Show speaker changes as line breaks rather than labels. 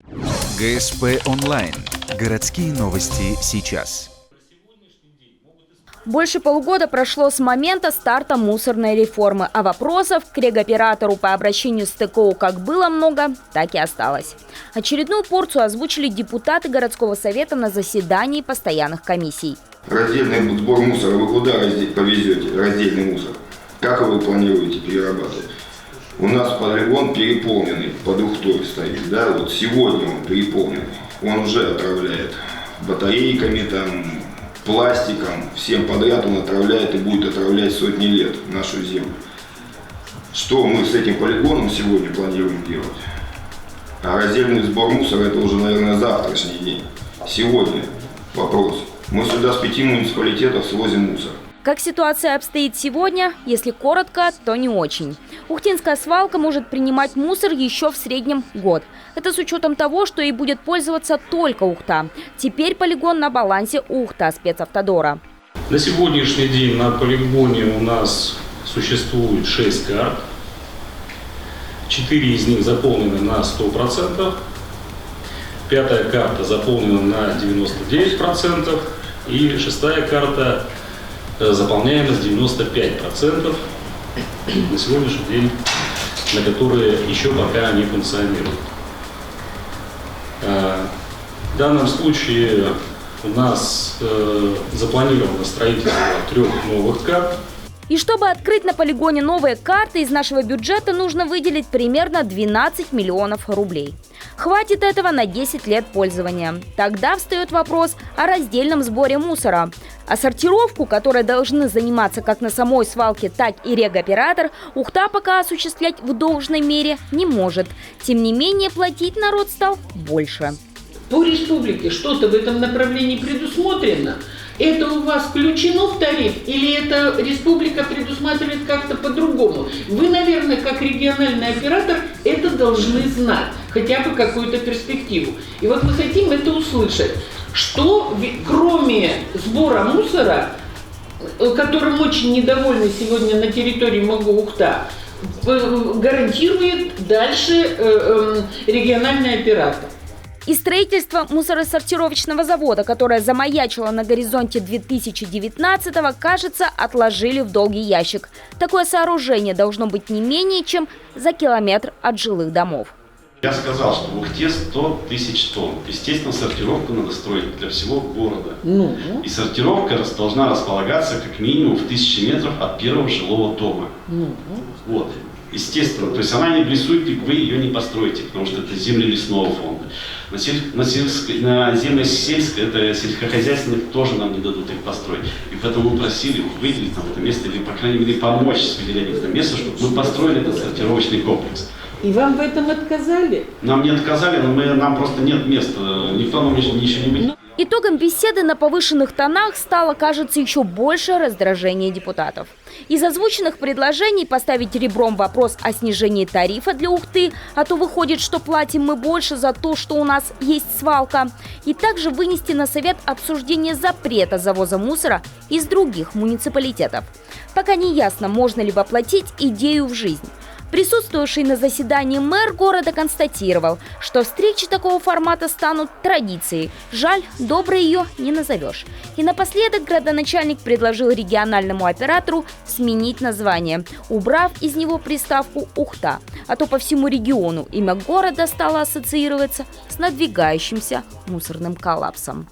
ГСП онлайн. Городские новости сейчас.
Больше полугода прошло с момента старта мусорной реформы, а вопросов к регоператору по обращению с ТКО как было много, так и осталось. Очередную порцию озвучили депутаты городского совета на заседании постоянных комиссий.
Раздельный сбор мусора вы куда повезете? Раздельный мусор. Как вы планируете перерабатывать? У нас полигон переполненный, под Ухтой стоит, да, вот сегодня он переполненный. Он уже отравляет батарейками, там, пластиком, всем подряд он отравляет и будет отравлять сотни лет нашу землю. Что мы с этим полигоном сегодня планируем делать? А раздельный сбор мусора это уже, наверное, завтрашний день. Сегодня вопрос. Мы сюда с 5 муниципалитетов свозим мусор.
Как ситуация обстоит сегодня, если коротко, то не очень. Ухтинская свалка может принимать мусор еще в среднем год. Это с учетом того, что и будет пользоваться только Ухта. Теперь полигон на балансе Ухта спецавтодора.
На сегодняшний день на полигоне у нас существует 6 карт. 4 из них заполнены на 100%. 5-я карта заполнена на 99%. И 6-я карта заполняемость 95% на сегодняшний день, на которые еще пока не функционируют. В данном случае у нас запланировано строительство 3 новых карт.
И чтобы открыть на полигоне новые карты, из нашего бюджета нужно выделить примерно 12 миллионов рублей. Хватит этого на 10 лет пользования. Тогда встает вопрос о раздельном сборе мусора. А сортировку, которой должны заниматься как на самой свалке, так и регоператор, Ухта пока осуществлять в должной мере не может. Тем не менее, платить народ стал больше.
По республике что-то в этом направлении предусмотрено? Это у вас включено в тариф или это республика предусматривает как-то по-другому? Вы, наверное, как региональный оператор это должны знать, хотя бы какую-то перспективу. И вот мы хотим это услышать, что кроме сбора мусора, которым очень недовольны сегодня на территории МОГУ-Ухта, гарантирует дальше региональный оператор.
И строительство мусоросортировочного завода, которое замаячило на горизонте 2019-го, кажется, отложили в долгий ящик. Такое сооружение должно быть не менее чем за километр от жилых домов.
Я сказал, что в Ухте 100 тысяч тонн. Естественно, сортировку надо строить для всего города. И сортировка должна располагаться как минимум в 1000 метров от первого жилого дома. Вот. Естественно, то есть она не в лесу, вы ее не построите, потому что это земли лесного фонда. На земле сельское, это сельскохозяйственных тоже нам не дадут их построить. И поэтому мы просили выделить там это место, или, по крайней мере, помочь с выделением этого места, чтобы мы построили этот сортировочный комплекс.
И вам в этом отказали?
Нам не отказали, но нам просто нет места. Никто нам еще не выделил.
Итогом беседы на повышенных тонах стало, кажется, еще больше раздражения депутатов. Из озвученных предложений поставить ребром вопрос о снижении тарифа для Ухты, а то выходит, что платим мы больше за то, что у нас есть свалка, и также вынести на совет обсуждение запрета завоза мусора из других муниципалитетов. Пока не ясно, можно ли воплотить идею в жизнь. Присутствующий на заседании мэр города констатировал, что встречи такого формата станут традицией. Жаль, доброй ее не назовешь. И напоследок градоначальник предложил региональному оператору сменить название, убрав из него приставку «Ухта». А то по всему региону имя города стало ассоциироваться с надвигающимся мусорным коллапсом.